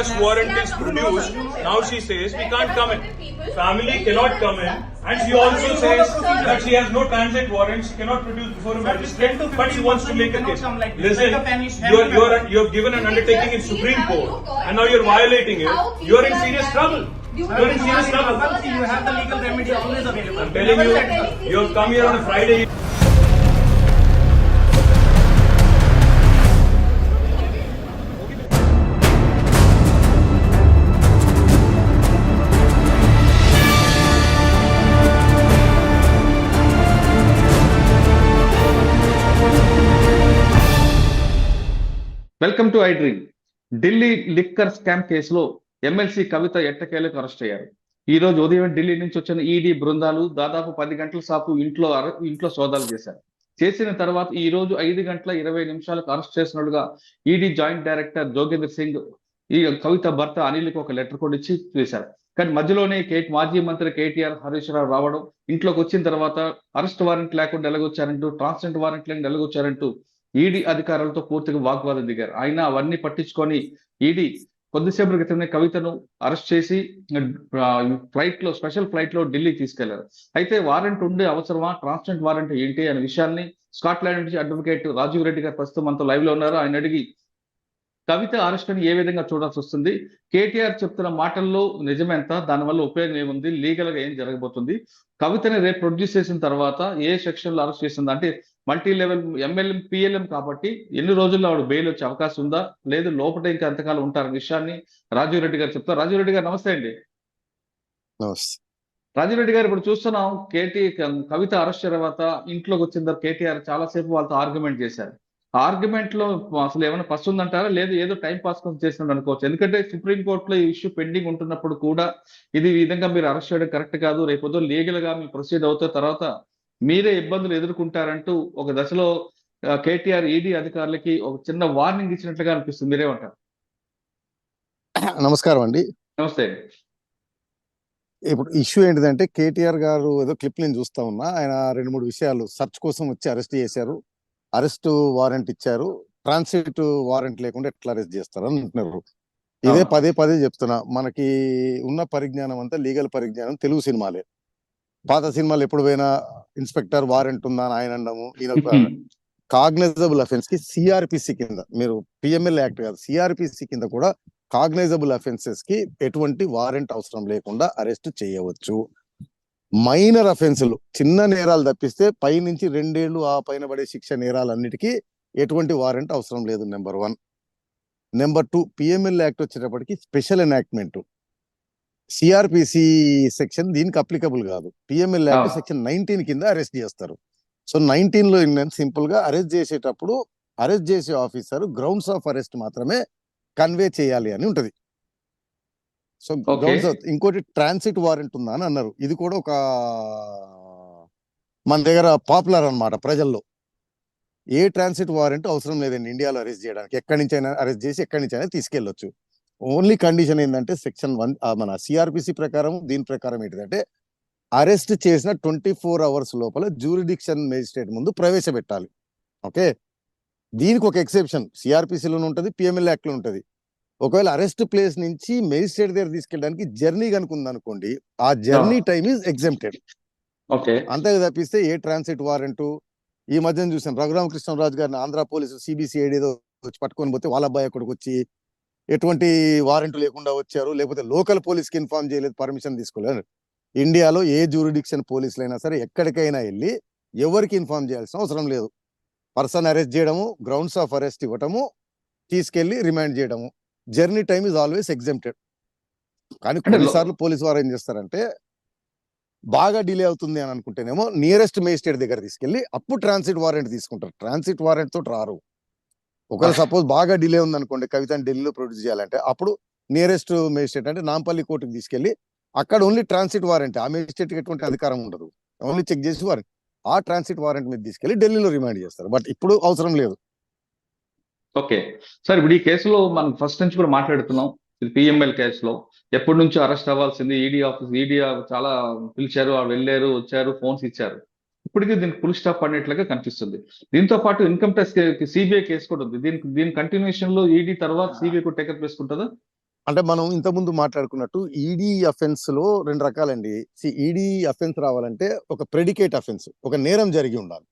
arrest warrant is produced, now she says we can't come in. Family cannot come in, and she also says that she has no transit warrant, she cannot produce before a magistrate, but she wants to make a case. Listen, you have given an undertaking in Supreme Court, and now you're violating it. You're in serious trouble. You're in serious trouble. You have the legal remedy always available. I'm telling you, you have come here on a Friday. Welcome to I dream. Delhi liquor scam కేసులో MLC కవిత ఎట్టకేలకు arrest అయ్యారు. ఈ రోజు ఉదయం ఢిల్లీ నుంచి వచ్చిన ED బృందాలు దాదాపు 10 గంటల సేపు ఇంట్లో సోదాలు చేశారు. చేసిన తర్వాత ఈ రోజు 5:20 అరెస్ట్ చేసినట్లుగా ED joint director Jogender Singh ఈ కవిత భర్త అనిల్కి ఒక లెటర్ కూడా ఇచ్చి వేశారు. కానీ మధ్యలోనే మాజీ మంత్రి కేటీఆర్ హరీష్ రావు రావడం, ఇంట్లోకి వచ్చిన తర్వాత అరెస్ట్ వారెంట్ లేకుండా ఎలాగొచ్చారంటూ, ట్రాన్సిడెంట్ వారెంట్ లేకుండా ఎలాగొచ్చారంటూ ఈడీ అధికారులతో పూర్తిగా వాగ్వాదం దిగారు. అయినా అవన్నీ పట్టించుకొని ఈడీ కొద్దిసేపటి క్రితమే కవితను అరెస్ట్ చేసి స్పెషల్ ఫ్లైట్ లో ఢిల్లీ తీసుకెళ్లారు. అయితే వారెంట్ ఉండే అవసరమా, ట్రాన్సిడెంట్ వారెంట్ ఏంటి అనే విషయాన్ని స్కాట్లాండ్ నుంచి అడ్వకేట్ రాజీవ్ రెడ్డి గారు ప్రస్తుతం మనతో లైవ్ లో ఉన్నారు. ఆయన అడిగి కవిత అరెస్ట్ ని ఏ విధంగా చూడాల్సి వస్తుంది, కేటీఆర్ చెప్తున్న మాటల్లో నిజమెంత, దానివల్ల ఉపయోగం ఏముంది, లీగల్ గా ఏం జరగబోతుంది, కవితని రేపు ప్రొడ్యూస్ చేసిన తర్వాత ఏ సెక్షన్ లో అరెస్ట్ చేసింది, అంటే మల్టీ లెవెల్ ఎంఎల్ఎం పిఎల్ఎం కాబట్టి ఎన్ని రోజుల్లో ఆవిడ బెయిల్ వచ్చే అవకాశం ఉందా, లేదు లోపల ఇంకా ఎంతకాలం ఉంటారనే విషయాన్ని రాజీవ్ రెడ్డి గారు చెప్తారు. రాజీవ్ రెడ్డి గారు నమస్తే అండి. రాజీవ్ రెడ్డి గారు, ఇప్పుడు చూస్తున్నాం కవిత అరెస్ట్ తర్వాత ఇంట్లోకి వచ్చిన తర్వాత కేటీఆర్ చాలాసేపు వాళ్ళతో ఆర్గ్యుమెంట్ చేశారు. ఆర్గ్యుమెంట్ లో అసలు ఏమైనా ఫస్ట్ ఉందంటారా, లేదు ఏదో టైం పాస్ కోసం చేసినట్టు అనుకోవచ్చు? ఎందుకంటే సుప్రీంకోర్టులో ఈ ఇష్యూ పెండింగ్ ఉంటున్నప్పుడు కూడా ఇది ఈ విధంగా మీరు అరెస్ట్ చేయడం కరెక్ట్ కాదు, రేపు లీగల్ గా మీరు ప్రొసీడ్ అవుతా తర్వాత మీరే ఇబ్బందులు ఎదుర్కొంటారంటూ ఒక దశలో కేటీఆర్ ఈడీ అధికారులకి ఒక చిన్న వార్నింగ్ ఇచ్చినట్లుగా అనిపిస్తుంది. మీరేమంటారు? నమస్కారం అండి. నమస్తే. ఇప్పుడు ఇష్యూ ఏంటిదంటే, కేటీఆర్ గారు ఏదో క్లిప్ నేను చూస్తా ఉన్నా, ఆయన 2-3 విషయాలు సెర్చ్ కోసం వచ్చి అరెస్ట్ చేశారు, అరెస్ట్ వారెంట్ ఇచ్చారు, ట్రాన్సిట్ వారెంట్ లేకుండా ఎట్లా అరెస్ట్ చేస్తారు అని అంటున్నారు. ఇదే పదే చెప్తున్నా, మనకి ఉన్న పరిజ్ఞానం అంతా లీగల్ పరిజ్ఞానం తెలుగు సినిమాలే. పాత సినిమాలు ఎప్పుడు పోయినా ఇన్స్పెక్టర్ వారెంట్ ఉందా అని ఆయన అనడము, ఈయన కాగ్నైజబుల్ అఫెన్స్ కి సిఆర్పిసి కింద, మీరు పిఎంఎల్ యాక్ట్ కాదు, సిఆర్పిసి కింద కూడా కాగ్నైజబుల్ అఫెన్సెస్ కి ఎటువంటి వారెంట్ అవసరం లేకుండా అరెస్ట్ చేయవచ్చు. మైనర్ అఫెన్సులు, చిన్న నేరాలు తప్పిస్తే పైనుంచి 2 ఏళ్లు ఆ పైన పడే శిక్ష నేరాలన్నిటికీ ఎటువంటి వారెంట్ అవసరం లేదు. నెంబర్ 1. నెంబర్ 2, పిఎంఎల్ యాక్ట్ వచ్చేటప్పటికి స్పెషల్ ఎనాక్ట్మెంట్, సిఆర్పిసి సెక్షన్ దీనికి అప్లికబుల్ కాదు. పిఎంఎల్ యాక్ట్ సెక్షన్ 19 కింద అరెస్ట్ చేస్తారు. సో 19 లో సింపుల్ గా అరెస్ట్ చేసేటప్పుడు అరెస్ట్ చేసే ఆఫీసర్ గ్రౌండ్స్ ఆఫ్ అరెస్ట్ మాత్రమే కన్వే చేయాలి అని ఉంటది. సో ఇంకోటి ట్రాన్సిట్ వారెంట్ ఉందా అని అన్నారు. ఇది కూడా ఒక మన దగ్గర పాపులర్ అన్నమాట ప్రజల్లో. ఏ ట్రాన్సిట్ వారెంట్ అవసరం లేదండి ఇండియాలో అరెస్ట్ చేయడానికి. ఎక్కడి నుంచి అయినా అరెస్ట్ చేసి ఎక్కడి నుంచి అయినా తీసుకెళ్లొచ్చు. ఓన్లీ కండిషన్ ఏంటంటే సెక్షన్ 1 మన సిఆర్పిసి ప్రకారం, దీని ప్రకారం ఏంటిదంటే అరెస్ట్ చేసిన 24 అవర్స్ లోపల జ్యూరిడిక్షన్ మేజిస్ట్రేట్ ముందు ప్రవేశపెట్టాలి. ఓకే, దీనికి ఒక ఎక్సెప్షన్ సిఆర్పిసిలోనే ఉంటుంది, పిఎంఎల్ యాక్ట్ లో ఉంటుంది. ఒకవేళ అరెస్ట్ ప్లేస్ నుంచి మేజిస్ట్రేట్ దగ్గర తీసుకెళ్ళడానికి జర్నీ కనుకుంది అనుకోండి, ఆ జర్నీ టైమ్ ఈజ్ ఎగ్జెంప్టెడ్. అంతే తప్పిస్తే ఏ ట్రాన్సిట్ వారెంట్, ఈ మధ్యన చూసాను రఘురామకృష్ణరాజు గారిని ఆంధ్ర పోలీసు సిబిసిఐడి వచ్చి పట్టుకొని పోతే వాళ్ళ అబ్బాయి అక్కడికి వచ్చి ఎటువంటి వారెంట్ లేకుండా వచ్చారు, లేకపోతే లోకల్ పోలీస్కి ఇన్ఫార్మ్ చేయలేదు, పర్మిషన్ తీసుకోలేదు. ఇండియాలో ఏ జ్యూరిడిక్షన్ పోలీసులైనా సరే ఎక్కడికైనా వెళ్ళి ఎవరికి ఇన్ఫార్మ్ చేయాల్సిన అవసరం లేదు. పర్సన్ అరెస్ట్ చేయడము, గ్రౌండ్స్ ఆఫ్ అరెస్ట్ ఇవ్వటము, తీసుకెళ్లి రిమాండ్ చేయడము, journey time is always exempted. కానీ కొన్నిసార్లు పోలీసు వారు ఏం చేస్తారంటే, బాగా డిలే అవుతుంది అని అనుకుంటేనేమో నియరెస్ట్ మేజిస్ట్రేట్ దగ్గర తీసుకెళ్లి అప్పుడు ట్రాన్సిట్ వారెంట్ తీసుకుంటారు. ట్రాన్సిట్ వారెంట్ తోటి రారు. ఒకవేళ సపోజ్ బాగా డిలే ఉంది అనుకోండి, కవితని ఢిల్లీలో ప్రొడ్యూస్ చేయాలంటే అప్పుడు నియరెస్ట్ మేజిస్ట్రేట్ అంటే నాంపల్లి కోర్టుకి తీసుకెళ్లి అక్కడ ఓన్లీ ట్రాన్సిట్ వారెంట్, ఆ మేజిస్ట్రేట్కి ఎటువంటి అధికారం ఉండదు, ఓన్లీ చెక్ చేసి వారెంట్, ఆ ట్రాన్సిట్ వారెంట్ మీద తీసుకెళ్లి ఢిల్లీలో రిమాండ్ చేస్తారు. బట్ ఇప్పుడు అవసరం లేదు. ఓకే సార్, ఇప్పుడు ఈ కేసులో మనం ఫస్ట్ నుంచి కూడా మాట్లాడుతున్నాం. ఇది పిఎంఎల్ కేసులో ఎప్పటి నుంచో అరెస్ట్ అవ్వాల్సింది. ఈడీ చాలా పిలిచారు, వెళ్ళారు, వచ్చారు, ఫోన్స్ ఇచ్చారు. ఇప్పటికీ దీనికి ఫుల్ స్టాప్ పడినట్లుగా కనిపిస్తుంది. దీంతో పాటు ఇన్కమ్ ట్యాక్స్ సిబిఐ కేసు కూడా ఉంది. దీని కంటిన్యూషన్ లో ఈడీ తర్వాత సిబిఐ కూడా టేకప్ చేసుకుంటుందా? అంటే మనం ఇంతకుముందు మాట్లాడుకున్నట్టు ఈడీ అఫెన్స్ లో 2 రకాలండి. ఈడీ అఫెన్స్ రావాలంటే ఒక ప్రెడికేట్ అఫెన్స్, ఒక నేరం జరిగి ఉండాలి.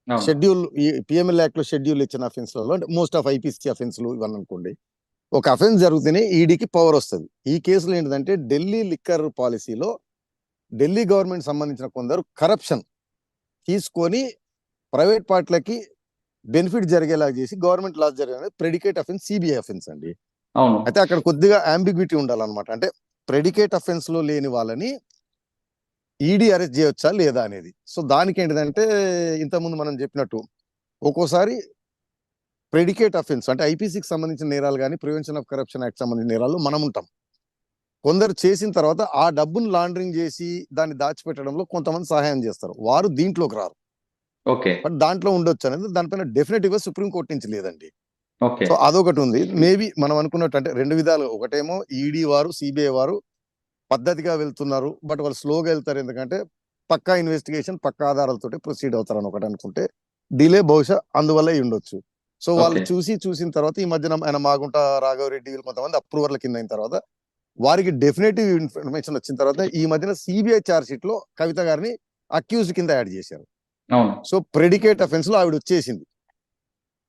అవును. షెడ్యూల్ ఈ పిఎంఎల్ యాక్ట్ లో షెడ్యూల్ ఇచ్చిన అఫెన్స్లలో అంటే మోస్ట్ ఆఫ్ ఐపీసీ అఫెన్స్లు ఇవన్నీ అనుకోండి, ఒక అఫెన్స్ జరిగితేనే ఈడీకి పవర్ వస్తుంది. ఈ కేసులో ఏంటంటే ఢిల్లీ లిక్కర్ పాలసీలో ఢిల్లీ గవర్నమెంట్ సంబంధించిన కొందరు కరప్షన్ తీసుకొని ప్రైవేట్ పార్టీలకి బెనిఫిట్ జరిగేలా చేసి గవర్నమెంట్ లాస్ జరిగే ప్రెడికేట్ అఫెన్స్ సిబిఐ అఫెన్స్ అండి. అవును. అయితే అక్కడ కొద్దిగా అంబిగ్విటీ ఉండాలన్నమాట. అంటే ప్రెడికేట్ అఫెన్స్ లో లేని వాళ్ళని ఈడీ అరెస్ట్ చేయొచ్చా లేదా అనేది. సో దానికి ఏంటిదంటే ఇంతకుముందు మనం చెప్పినట్టు ఒక్కోసారి ప్రెడికేట్ అఫెన్స్ అంటే ఐపీసీకి సంబంధించిన నేరాలు కానీ ప్రివెన్షన్ ఆఫ్ కరప్షన్ యాక్ట్ సంబంధించిన నేరాలు మనం ఉంటాం. కొందరు చేసిన తర్వాత ఆ డబ్బును లాండరింగ్ చేసి దాన్ని దాచిపెట్టడంలో కొంతమంది సహాయం చేస్తారు, వారు దీంట్లోకి రారు. ఓకే. బట్ దాంట్లో ఉండొచ్చు అనేది దానిపైన డెఫినెటివ్ గా సుప్రీంకోర్టు నుంచి లేదండి. ఓకే. సో అదొకటి ఉంది. మేబీ మనం అనుకున్నట్టు అంటే 2 విధాలు, ఒకటేమో ఈడీ వారు సిబిఐ వారు పద్ధతిగా వెళ్తున్నారు, బట్ వాళ్ళు స్లోగా వెళ్తారు, ఎందుకంటే పక్కా ఇన్వెస్టిగేషన్ పక్కా ఆధారాలతోటి ప్రొసీడ్ అవుతారు అని ఒకటి అనుకుంటే డిలే బహుశా అందువల్ల ఉండొచ్చు. సో వాళ్ళు ఓకే. చూసిన తర్వాత ఈ మధ్యన ఆయన మాగుంట రాఘవరెడ్డి వీళ్ళు కొంతమంది అప్రూవర్ల కింద అయిన తర్వాత వారికి డెఫినెటివ్ ఇన్ఫర్మేషన్ వచ్చిన తర్వాత ఈ మధ్యన సిబిఐ ఛార్జ్ షీట్ లో కవిత గారిని అక్యూజ్డ్ కింద యాడ్ చేశారు. అవును. సో ప్రెడికేట్ అఫెన్స్ లో ఆవిడ వచ్చేసింది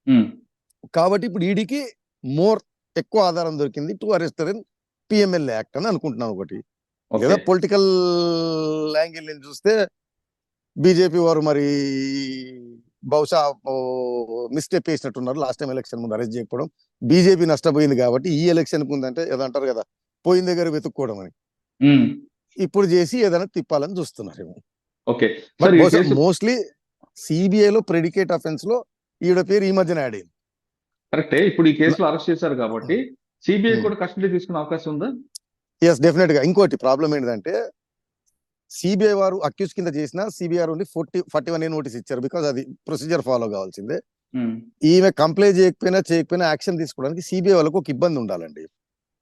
ఉమ్. కాబట్టి ఇప్పుడు ఈడీకి ఎక్కువ ఆధారం దొరికింది to arrest in PML act అని అనుకుంటున్నాను. ఒకటి లేదా ఓకే. పొలిటికల్ యాంగిల్ నుంచి చూస్తే బీజేపీ వారు మరి బహుశా మిస్టేక్ వేసినట్టున్నారు, లాస్ట్ టైం ఎలక్షన్ ముందు అరెస్ట్ చేయకపోవడం. బీజేపీ నష్టపోయింది కాబట్టి ఈ ఎలక్షన్ ముందంటే ఏదంటారు కదా, పోయిన దగ్గర వెతుక్కోవడం అని, ఉమ్. ఇప్పుడు చేసి ఏదైనా తిప్పాలని చూస్తున్నారేమో. ఓకే. బట్ సార్ ఈ బహుశా కేసు మోస్ట్లీ సిబిఐలో ప్రెడికేట్ అఫెన్స్ లో ఈవిడ పేరు ఈ మధ్యన యాడ్ అయింది. కరెక్టే. ఇప్పుడు ఈ కేసులో అరెస్ట్ చేశారు కాబట్టి సిబిఐ కూడా కస్టడీ తీసుకునే అవకాశం ఉందా? ఎస్, డెఫినెట్ గా. ఇంకోటి ప్రాబ్లం ఏంటంటే సిబిఐ వారు అక్యూజ్ కింద చేసిన సిబిఐ నుండి 41A నోటీస్ ఇచ్చారు, బికాస్ అది ప్రొసీజర్ ఫాలో కావాల్సిందే. ఉమ్. ఈమె కంప్లైంట్ చేయకపోయినా యాక్షన్ తీసుకోవడానికి సిబిఐ వాళ్ళకు ఒక ఇబ్బంది ఉండాలండి.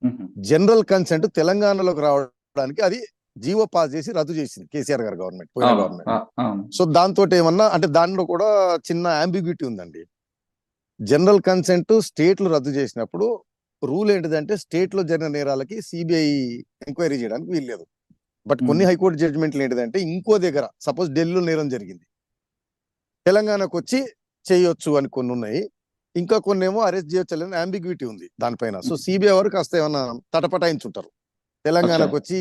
ఉహు. జనరల్ కన్సెంట్ తెలంగాణలోకి రావడానికి అది జీవో పాస్ చేసి రద్దు చేసింది కేసీఆర్ గారు గవర్నమెంట్, పోయిన అవును. గవర్నమెంట్. అవును. సో దాంతో ఏమన్నా అంటే దానిలో కూడా చిన్న అంబిగ్యూటీ ఉందండి. జనరల్ కన్సెంట్ స్టేట్లు రద్దు చేసినప్పుడు రూల్ ఏంటిదంటే స్టేట్ లో జరిగిన నేరాలకి సిబిఐ ఎంక్వైరీ చేయడానికి వీల్లేదు. బట్ కొన్ని హైకోర్టు జడ్జిమెంట్లు ఏంటిదంటే ఇంకో దగ్గర సపోజ్ ఢిల్లీలో నేరం జరిగింది, తెలంగాణకు వచ్చి చేయొచ్చు అని కొన్ని ఉన్నాయి, ఇంకా కొన్ని ఏమో అరెస్ట్ చేయొచ్చు అని అంబిగ్యూటీ ఉంది దానిపైన. సో సిబిఐ వారు కాస్త ఏమన్నా తటపటాయించుంటారు తెలంగాణకు వచ్చి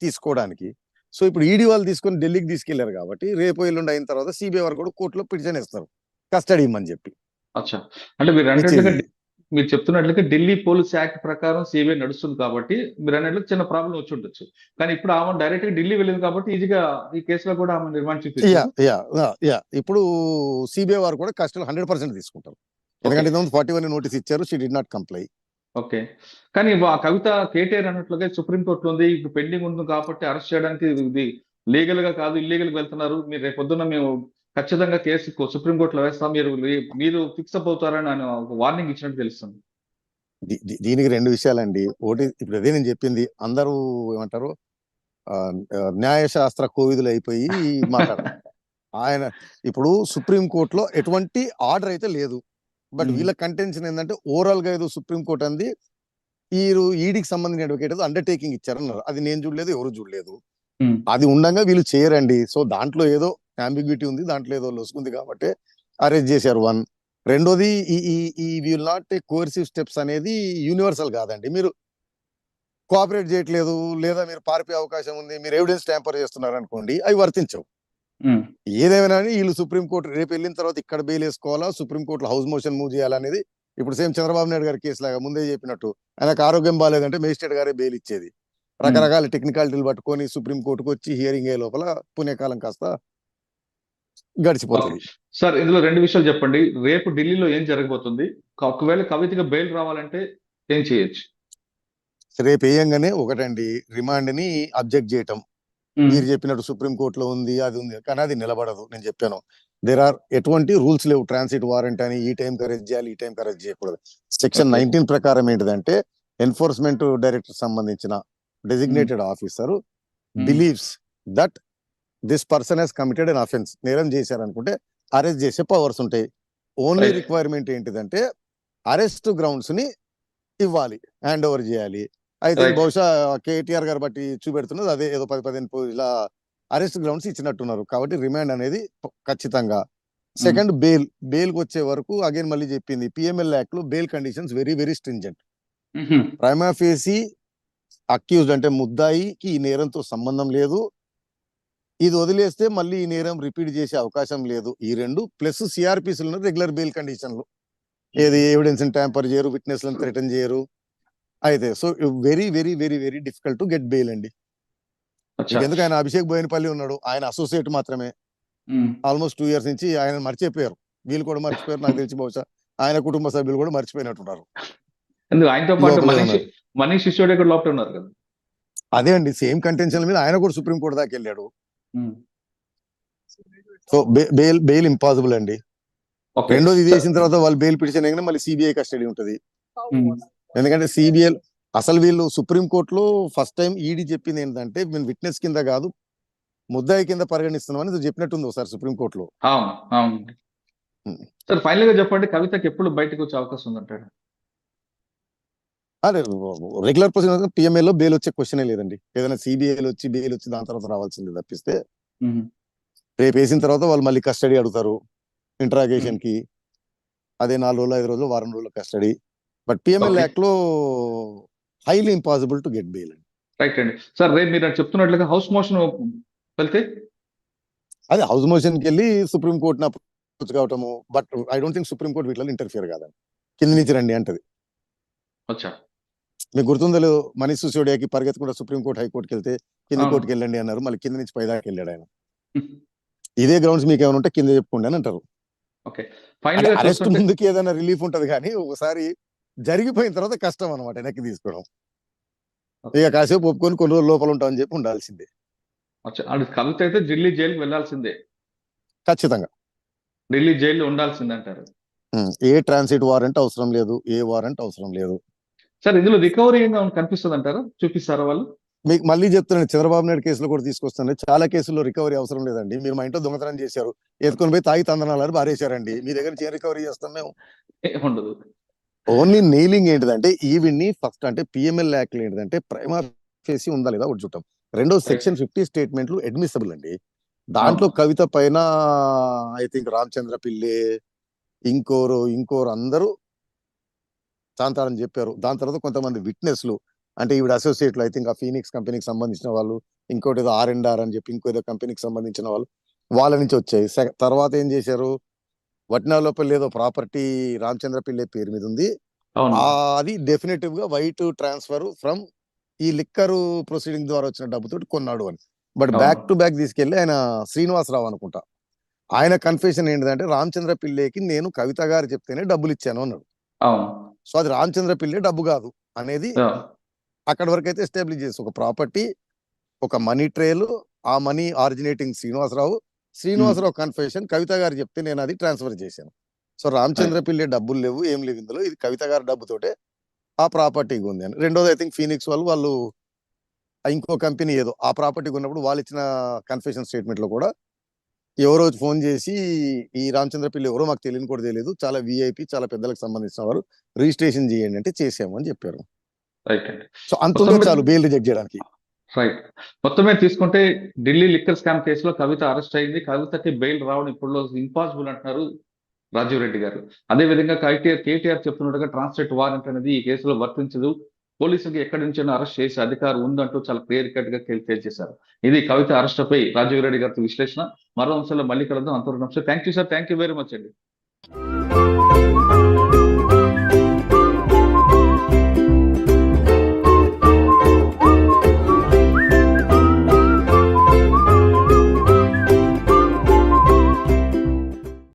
తీసుకోవడానికి. సో ఇప్పుడు ఈడీ వాళ్ళు తీసుకొని ఢిల్లీకి తీసుకెళ్లారు కాబట్టి రేపు ఎల్లుండి అయిన తర్వాత సిబిఐ వారు కూడా కోర్టులో పిటిషన్ ఇస్తారు కస్టడీ ఇమ్మని చెప్పి. అచ్చా. అంటే మీరు చెప్తున్నట్లుగా ఢిల్లీ పోలీస్ యాక్ట్ ప్రకారం సిబిఐ నడుస్తుంది కాబట్టి మీరు అన్నట్లు చిన్న ప్రాబ్లం వచ్చి ఉండొచ్చు. కానీ ఇప్పుడు ఆమె డైరెక్ట్ గా ఢిల్లీ వెళ్ళింది కాబట్టి ఈజీగా ఈ కేసులో కూడా ఆమె రిమాండ్ చూపించారు. ఇప్పుడు సిబిఐ వారు కూడా కస్టడీ 100% తీసుకుంటారు, ఎందుకంటే 41 నోటీస్ ఇచ్చారు, she did not comply. Okay. కానీ ఆ కవిత కేటీఆర్ అన్నట్లుగా సుప్రీంకోర్టులో ఉంది, ఇప్పుడు పెండింగ్ ఉంది కాబట్టి అరెస్ట్ చేయడానికి ఇది లీగల్ గా కాదు, ఇల్లీగల్ గా వెళ్తున్నారు, మీరు రేపు పొద్దున్న మేము ఖచ్చితంగా కేసు సుప్రీంకోర్టులో వేస్తాం, మీరు ఫిక్స్ అప్ అవుతారని ఆయన ఒక వార్నింగ్ ఇచ్చినట్టు తెలుస్తుంది. దీనికి 2 విషయాలండి. ఒకటి ఇప్పుడు అదే నేను చెప్పింది, అందరూ ఏమంటారు న్యాయశాస్త్ర కోవిదులు అయిపోయి మాట్లాడారు. ఆయన ఇప్పుడు సుప్రీంకోర్టులో ఎటువంటి ఆర్డర్ అయితే లేదు, బట్ వీళ్ళ కంటెన్షన్ ఏంటంటే ఓవరాల్ గా ఏదో సుప్రీంకోర్టు అంది ఈడీకి సంబంధించిన అడ్వకేట్ అండర్టేకింగ్ ఇచ్చారన్నారు, అది నేను చూడలేదు, ఎవరు చూడలేదు. అది ఉండగా వీళ్ళు చేయరండి. సో దాంట్లో ఏదో అంబిగ్యూటీ ఉంది, దాంట్లో ఏదో లొసుకుంది కాబట్టి అరెస్ట్ చేశారు. 1. రెండోది ఈ will not take coercive steps అనేది యూనివర్సల్ కాదండి. మీరు కోఆపరేట్ చేయట్లేదు లేదా మీరు పారిపోయే అవకాశం ఉంది, మీరు ఎవిడెన్స్ ట్యాంపర్ చేస్తున్నారు అనుకోండి, అవి వర్తించవు. ఏదేమైనా వీళ్ళు సుప్రీంకోర్టు రేపు వెళ్ళిన తర్వాత ఇక్కడ బెయిల్ వేసుకోవాలా, సుప్రీంకోర్టులో హౌస్ మోషన్ మూవ్ చేయాలనేది ఇప్పుడు సేమ్ చంద్రబాబు నాయుడు గారి కేసు లాగా ముందే చెప్పినట్టు ఆయనకు ఆరోగ్యం బాగాలేదంటే మేజిస్ట్రేట్ గారే బెయిల్ ఇచ్చేది. రకరకాల టెక్నికాలిటీలు పట్టుకొని సుప్రీంకోర్టుకు వచ్చి హియరింగ్ అయ్యే లోపల పుణ్యకాలం కాస్త గడిచిపోతుంది. సార్ ఇందులో 2 విషయాలు చెప్పండి. రేపు ఢిల్లీలో ఏం జరగబోతుంది, ఒకవేళ కవితగా బెయిల్ రావాలంటే ఏం చేయొచ్చు? రేపు వేయంగానే ఒకటండి, రిమాండ్ ని అబ్జెక్ట్ చేయటం. మీరు చెప్పినట్టు సుప్రీంకోర్టులో ఉంది, అది ఉంది, కానీ అది నిలబడదు. నేను చెప్పాను ఎటువంటి రూల్స్ లేవు, ట్రాన్సిట్ వారెంట్ అని ఈ టైం అరెస్ట్ చేయాలి, ఈ టైం అరెస్ట్ చేయకూడదు. సెక్షన్ 19 ప్రకారం ఏంటిదంటే ఎన్ఫోర్స్మెంట్ డైరెక్టర్ సంబంధించిన designated officer believes that this person he's committed an offence, నేరం చేశారనుకుంటే అరెస్ట్ చేసే పవర్స్ ఉంటాయి. ఓన్లీ రిక్వైర్మెంట్ ఏంటిదంటే అరెస్ట్ గ్రౌండ్స్ ని ఇవ్వాలి, హ్యాండ్ ఓవర్ చేయాలి. అయితే Right. బహుశా కేటీఆర్ గారు బట్టి చూపెడుతున్నది అదే, ఏదో 10-15 ఇలా అరెస్ట్ గ్రౌండ్స్ ఇచ్చినట్టున్నారు. కాబట్టి రిమాండ్ అనేది ఖచ్చితంగా. సెకండ్ బెయిల్కి వచ్చే వరకు అగైన్ మళ్ళీ చెప్పింది, పిఎంఎల్ యాక్ట్ లో bail conditions very very stringent. Prima facie accused అంటే ముద్దాయికి ఈ నేరంతో సంబంధం లేదు, ఇది వదిలేస్తే మళ్ళీ ఈ నేరం రిపీట్ చేసే అవకాశం లేదు. ఈ రెండు ప్లస్ సిఆర్పిసిలో రెగ్యులర్ బెయిల్ కండిషన్లు, ఏది ఎవిడెన్స్ ట్యాంపర్ చేయరు, విట్నెస్ లను థ్రెటన్ చేయరు. అయితే so very very very very difficult to get bail అండి. ఎందుకు ఆయన అభిషేక్ బోయినపల్లి ఉన్నాడు, ఆయన అసోసియేట్ మాత్రమే. ఆల్మోస్ట్ 2 years నుంచి ఆయన మర్చిపోయారు, వీళ్ళు కూడా మర్చిపోయారు. నాకు తెలిసి బహుశా ఆయన కుటుంబ సభ్యులు కూడా మర్చిపోయినట్టున్నారు. ఎందుకు ఆయనతో పాటు లోపలే మనీష్ సిసోడియా కూడా లోపల ఉన్నారు కదా. అదే అండి, సేమ్ కంటెన్షన్ మీద ఆయన కూడా సుప్రీం కోర్టు దాకా వెళ్ళాడు. సో బెయిల్ ఇంపాసిబుల్ అండి. ఓకే. రెండోది ఇది చేసిన తర్వాత వాళ్ళు బెయిల్ పిటిషన్ అయినా మళ్ళీ సిబిఐ కస్టడీ ఉంటుంది. ఎందుకంటే సిబిఐ అసలు వీళ్ళు సుప్రీం కోర్టులో ఫస్ట్ టైం ఈడీ చెప్పింది ఏంటంటే, మేము విట్నెస్ కింద కాదు ముద్దాయి కింద పరిగణిస్తున్నామని చెప్పినట్టుంది ఒకసారి సుప్రీం కోర్టులో. అవును అవును. సార్ ఫైనల్ గా చెప్పండి, కవితకి ఎప్పుడు బయటకు వచ్చే అవకాశం ఉందంటాడు? అదే రెగ్యులర్ ప్రొసీజర్ పిఎంఏలో బెయిల్ వచ్చే క్వశ్చనే లేదండి. ఏదైనా సిబిఐలో వచ్చి బెయిల్ వచ్చి దాని తర్వాత రావాల్సింది తప్పిస్తే, రేపు వేసిన తర్వాత వాళ్ళు మళ్ళీ కస్టడీ అడుగుతారు ఇంటరాగేషన్ కి. అదే 4 రోజులు 5 రోజులు వారం రోజుల కస్టడీ. బట్ పిఎంఎల్ యాక్ట్ లో highly impossible to get bail అండి. రైట్ అండి. సార్ రేపు మీరు చెప్తున్నట్లుగా హౌస్ మోషన్ వెళ్తే అదే హౌస్ మోషన్ కి వెళ్ళి సుప్రీం కోర్టుని అప్రోచ్ కావటము. But I don't think supreme court వీటిలో ఇంటర్ఫియర్ కాదండి, కింద నుంచి రండి అంటది. వచ్చా మీకు గుర్తుందో లేదో, మనీష్ సిసోడియాకి పరిగెత్తకుండా సుప్రీం కోర్టు హైకోర్టుకి వెళ్తే కింద కోర్టుకి వెళ్ళండి అన్నారు, మళ్ళీ కింద నుంచి పైదాకా వెళ్ళాడు ఆయన. ఇదే గ్రౌండ్స్ మీకు ఏమైనా ఉంటే కింద చెప్పుకోండి అని అంటారు. ఓకే. ఫైనల్ గా అరెస్ట్ చూస్తుంటే ముందుకి ఏదైనా రిలీఫ్ ఉంటది కానీ ఒకసారి జరిగిపోయిన తర్వాత కష్టం అనమాట వెనక్కి తీసుకోవడం. ఇక కాసేపు ఒప్పుకొని కొన్ని రోజులు లోపల ఉంటామని చెప్పి ఉండాల్సిందే. అచ్చా, అది కవిత అయితే ఢిల్లీ జైలుకి వెళ్లాల్సిందే, ఖచ్చితంగా ఢిల్లీ జైల్లో ఉండాల్సిందే అంటారు. ఏ ట్రాన్సిట్ వారెంట్ అవసరం లేదు, ఏ వారెంట్ అవసరం లేదు. సార్ ఇందులో రికవరీ ఏమైనా కనిపిస్తుంది అంటారా? చూపిస్తారా వాళ్ళు? మీకు మళ్ళీ చెప్తున్నాను, చంద్రబాబు నాయుడు కేసులో కూడా తీసుకొస్తాను, చాలా కేసుల్లో రికవరీ అవసరం లేదండి. మీరు మా ఇంట్లో దొంగతనం చేశారు, ఎత్తుకొని పోయి తాగి తందనాలని బారేశారండి, మీ దగ్గర నుంచి ఏం రికవరీ చేస్తాం మేము? ఉండదు. ఓన్లీ నెయిలింగ్ ఏంటిదంటే ఈవిడ్ని ఫస్ట్ అంటే పిఎంఎల్ యాక్ట్ ఏంటిదంటే ప్రైమా ఫేసి ఉందా లేదా ఒకటి చూడటం. రెండో సెక్షన్ 50 స్టేట్మెంట్లు అడ్మిసిబుల్ అండి. దాంట్లో కవిత పైన ఐ థింక్ రామచంద్ర పిల్లే ఇంకోరు అందరూ చాంతారని చెప్పారు. దాని తర్వాత కొంతమంది విట్నెస్లు అంటే ఈవిడ అసోసియేట్లు ఐ థింక్ ఆ ఫీనిక్స్ కంపెనీకి సంబంధించిన వాళ్ళు, ఇంకోటి ఏదో R&R అని చెప్పి ఇంకో ఏదో కంపెనీకి సంబంధించిన వాళ్ళు, వాళ్ళ నుంచి వచ్చాయి. తర్వాత ఏం చేశారు, వట్నాలోపల్లి ఏదో ప్రాపర్టీ రామచంద్ర పిల్లే పేరు మీద ఉంది, అది డెఫినెటివ్ గా వైట్ ట్రాన్స్ఫర్ ఫ్రమ్ ఈ లిక్కర్ ప్రొసీడింగ్ ద్వారా వచ్చిన డబ్బుతోటి కొన్నాడు అని. బట్ బ్యాక్ టు బ్యాక్ తీసుకెళ్లి ఆయన శ్రీనివాసరావు అనుకుంటా, ఆయన కన్ఫెషన్ ఏంటిదంటే రామచంద్ర పిల్లేకి నేను కవిత గారు చెప్తేనే డబ్బులు ఇచ్చాను అన్నాడు. సో అది రామచంద్ర పిల్లే డబ్బు కాదు అనేది అక్కడ వరకు అయితే ఎస్టాబ్లిష్ చేసి, ఒక ప్రాపర్టీ ఒక మనీ ట్రేలు, ఆ మనీ ఆరిజినేటింగ్ శ్రీనివాసరావు కన్ఫెషన్ కవిత గారు చెప్తే నేను అది ట్రాన్స్ఫర్ చేశాను. సో రామచంద్ర పిల్లే డబ్బులు లేవు, ఏం లేవు ఇందులో, ఇది కవిత గారి డబ్బుతోటే ఆ ప్రాపర్టీకి ఉంది అని. రెండోది ఐ థింక్ ఫీనిక్స్ వాళ్ళు ఇంకో కంపెనీ ఏదో ఆ ప్రాపర్టీకి ఉన్నప్పుడు వాళ్ళు ఇచ్చిన కన్ఫెషన్ స్టేట్మెంట్ లో కూడా ఎవరో ఫోన్ చేసి ఈ రామచంద్ర పిల్లి ఎవరో మాకు తెలియని కూడా తెలియదు, చాలా విఐపి చాలా పెద్దలకు సంబంధించిన వారు, రిజిస్ట్రేషన్ చేయండి అంటే చేసాము అని చెప్పారు. సో అంత చాలు బెయిల్ రిజెక్ట్ చేయడానికి. రైట్. మొత్తమే తీసుకుంటే ఢిల్లీ లిక్కర్ స్కామ్ కేసులో కవిత అరెస్ట్ అయింది, కవితకి బెయిల్ రావడం ఇప్పుడు ఇంపాసిబుల్ అంటున్నారు రాజీవ్ రెడ్డి గారు. అదే విధంగా కేటీఆర్ చెప్తున్నట్టుగా ట్రాన్స్లేట్ వారెంట్ అనేది ఈ కేసులో వర్తించదు, పోలీసులకు ఎక్కడి నుంచైనా అరెస్ట్ చేసే అధికారం ఉందంటూ చాలా క్లియర్ కట్ గా తేల్చేశారు. ఇది కవిత అరెస్ట్ పై రాజీవ్ రెడ్డి గారితో విశ్లేషణ. మరో అంశంలో మళ్ళీ కలుద్దాం. అంతవరకు నమస్తే. Thank you sir, thank you very much అండి.